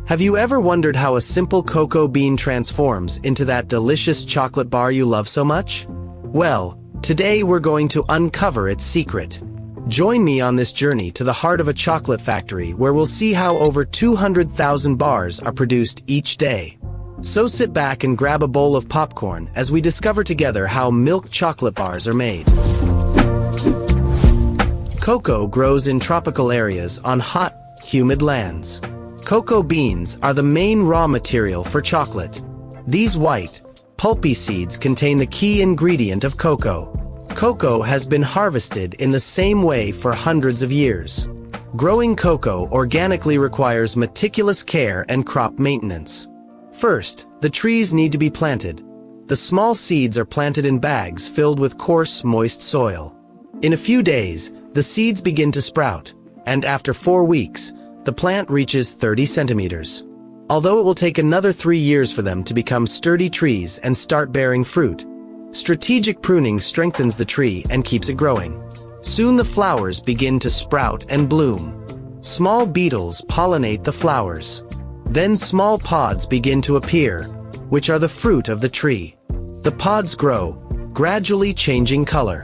Have you ever wondered how a simple cocoa bean transforms into that delicious chocolate bar you love so much? Well, today we're going to uncover its secret. Join me on this journey to the heart of a chocolate factory where we'll see how over 200,000 bars are produced each day. So sit back and grab a bowl of popcorn as we discover together how milk chocolate bars are made. Cocoa grows in tropical areas on hot, humid lands. Cocoa beans are the main raw material for chocolate. These white, pulpy seeds contain the key ingredient of cocoa. Cocoa has been harvested in the same way for hundreds of years. Growing cocoa organically requires meticulous care and crop maintenance. First, the trees need to be planted. The small seeds are planted in bags filled with coarse, moist soil. In a few days, the seeds begin to sprout, and after 4 weeks, the plant reaches 30 centimeters. Although it will take another 3 years for them to become sturdy trees and start bearing fruit, strategic pruning strengthens the tree and keeps it growing. Soon the flowers begin to sprout and bloom. Small beetles pollinate the flowers. Then small pods begin to appear, which are the fruit of the tree. The pods grow, gradually changing color.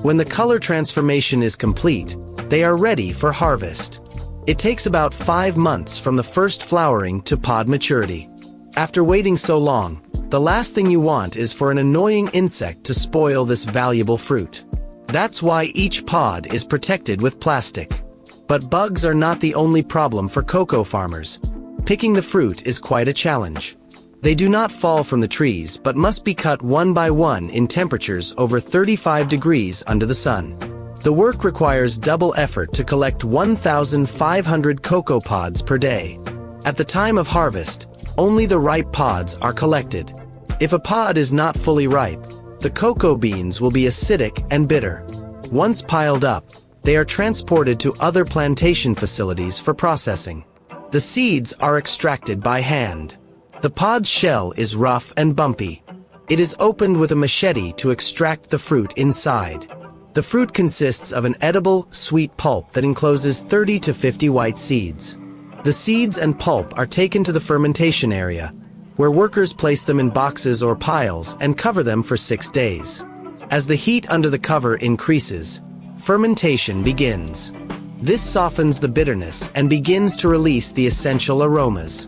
When the color transformation is complete, they are ready for harvest. It takes about 5 months from the first flowering to pod maturity. After waiting so long, the last thing you want is for an annoying insect to spoil this valuable fruit. That's why each pod is protected with plastic. But bugs are not the only problem for cocoa farmers. Picking the fruit is quite a challenge. They do not fall from the trees but must be cut one by one in temperatures over 35 degrees under the sun. The work requires double effort to collect 1,500 cocoa pods per day. At the time of harvest, only the ripe pods are collected. If a pod is not fully ripe, the cocoa beans will be acidic and bitter. Once piled up, they are transported to other plantation facilities for processing. The seeds are extracted by hand. The pod's shell is rough and bumpy. It is opened with a machete to extract the fruit inside. The fruit consists of an edible, sweet pulp that encloses 30 to 50 white seeds. The seeds and pulp are taken to the fermentation area, where workers place them in boxes or piles and cover them for 6 days. As the heat under the cover increases, fermentation begins. This softens the bitterness and begins to release the essential aromas.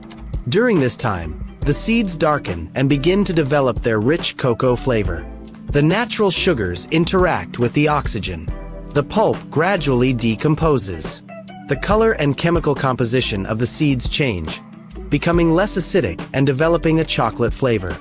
During this time, the seeds darken and begin to develop their rich cocoa flavor. The natural sugars interact with the oxygen. The pulp gradually decomposes. The color and chemical composition of the seeds change, becoming less acidic and developing a chocolate flavor.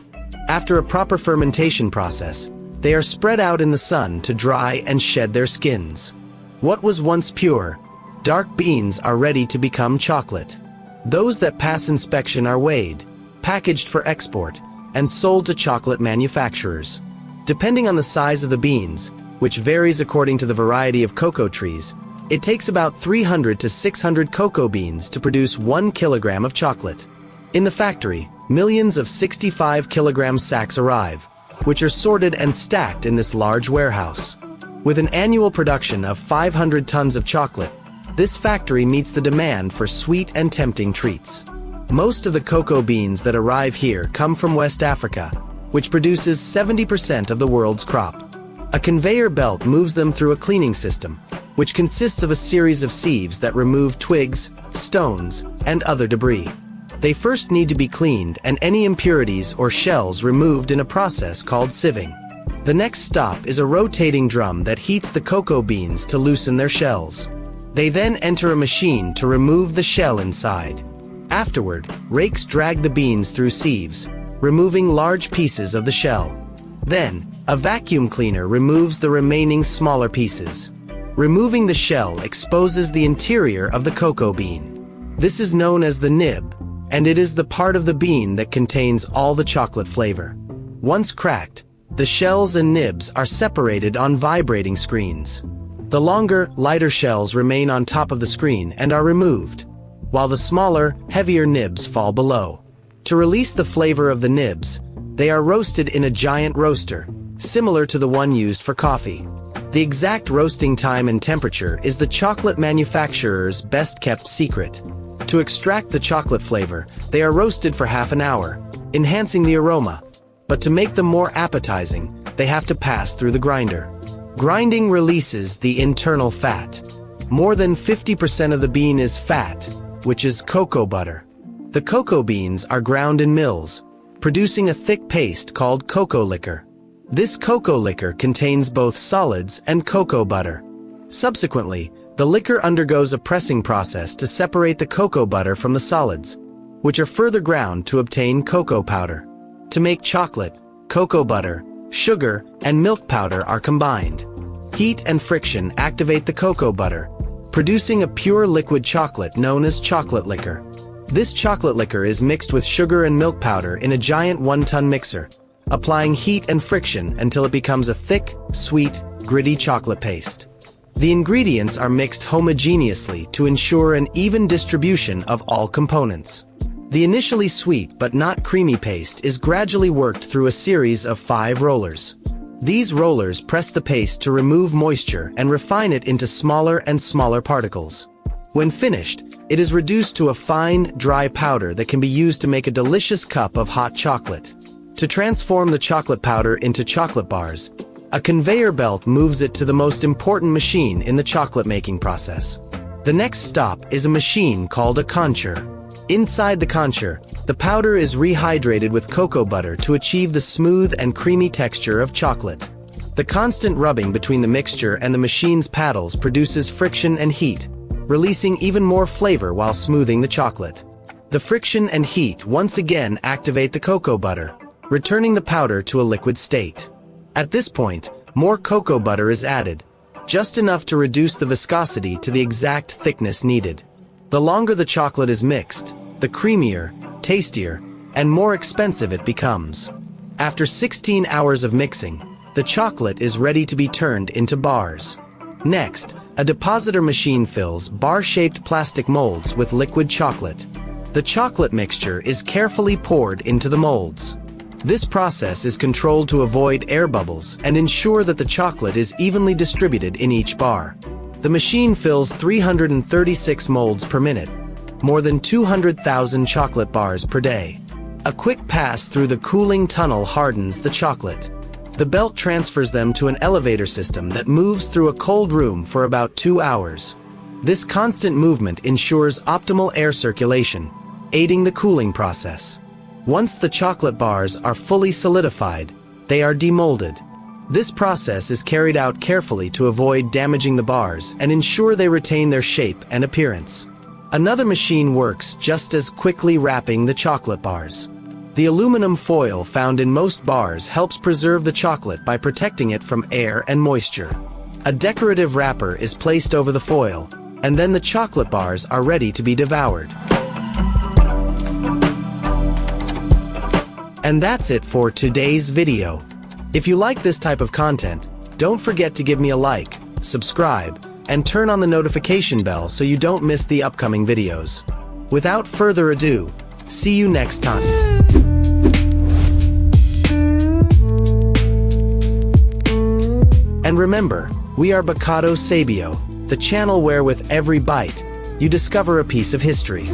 After a proper fermentation process, they are spread out in the sun to dry and shed their skins. What was once pure, dark beans are ready to become chocolate. Those that pass inspection are weighed, packaged for export, and sold to chocolate manufacturers. Depending on the size of the beans, which varies according to the variety of cocoa trees, it takes about 300 to 600 cocoa beans to produce 1 kilogram of chocolate. In the factory, millions of 65-kilogram sacks arrive, which are sorted and stacked in this large warehouse. With an annual production of 500 tons of chocolate, this factory meets the demand for sweet and tempting treats. Most of the cocoa beans that arrive here come from West Africa, which produces 70% of the world's crop. A conveyor belt moves them through a cleaning system, which consists of a series of sieves that remove twigs, stones, and other debris. They first need to be cleaned and any impurities or shells removed in a process called sieving. The next stop is a rotating drum that heats the cocoa beans to loosen their shells. They then enter a machine to remove the shell inside. Afterward, rakes drag the beans through sieves, removing large pieces of the shell. Then, a vacuum cleaner removes the remaining smaller pieces. Removing the shell exposes the interior of the cocoa bean. This is known as the nib, and it is the part of the bean that contains all the chocolate flavor. Once cracked, the shells and nibs are separated on vibrating screens. The longer, lighter shells remain on top of the screen and are removed, while the smaller, heavier nibs fall below. To release the flavor of the nibs, they are roasted in a giant roaster, similar to the one used for coffee. The exact roasting time and temperature is the chocolate manufacturer's best-kept secret. To extract the chocolate flavor, they are roasted for half an hour, enhancing the aroma. But to make them more appetizing, they have to pass through the grinder. Grinding releases the internal fat. More than 50% of the bean is fat, which is cocoa butter. The cocoa beans are ground in mills, producing a thick paste called cocoa liquor. This cocoa liquor contains both solids and cocoa butter. Subsequently, the liquor undergoes a pressing process to separate the cocoa butter from the solids, which are further ground to obtain cocoa powder. To make chocolate, cocoa butter, sugar, and milk powder are combined. Heat and friction activate the cocoa butter, producing a pure liquid chocolate known as chocolate liquor. This chocolate liquor is mixed with sugar and milk powder in a giant 1-ton mixer, applying heat and friction until it becomes a thick, sweet, gritty chocolate paste. The ingredients are mixed homogeneously to ensure an even distribution of all components. The initially sweet but not creamy paste is gradually worked through a series of 5 rollers. These rollers press the paste to remove moisture and refine it into smaller and smaller particles. When finished, it is reduced to a fine, dry powder that can be used to make a delicious cup of hot chocolate. To transform the chocolate powder into chocolate bars, a conveyor belt moves it to the most important machine in the chocolate-making process. The next stop is a machine called a concher. Inside the concher, the powder is rehydrated with cocoa butter to achieve the smooth and creamy texture of chocolate. The constant rubbing between the mixture and the machine's paddles produces friction and heat, releasing even more flavor while smoothing the chocolate. The friction and heat once again activate the cocoa butter, returning the powder to a liquid state. At this point, more cocoa butter is added, just enough to reduce the viscosity to the exact thickness needed. The longer the chocolate is mixed, the creamier, tastier, and more expensive it becomes. After 16 hours of mixing, the chocolate is ready to be turned into bars. Next, a depositor machine fills bar-shaped plastic molds with liquid chocolate. The chocolate mixture is carefully poured into the molds. This process is controlled to avoid air bubbles and ensure that the chocolate is evenly distributed in each bar. The machine fills 336 molds per minute, more than 200,000 chocolate bars per day. A quick pass through the cooling tunnel hardens the chocolate. The belt transfers them to an elevator system that moves through a cold room for about 2 hours. This constant movement ensures optimal air circulation, aiding the cooling process. Once the chocolate bars are fully solidified, they are demolded. This process is carried out carefully to avoid damaging the bars and ensure they retain their shape and appearance. Another machine works just as quickly, wrapping the chocolate bars. The aluminum foil found in most bars helps preserve the chocolate by protecting it from air and moisture. A decorative wrapper is placed over the foil, and then the chocolate bars are ready to be devoured. And that's it for today's video. If you like this type of content, don't forget to give me a like, subscribe, and turn on the notification bell so you don't miss the upcoming videos. Without further ado, see you next time. And remember, we are Bocado Sabio, the channel where with every bite, you discover a piece of history.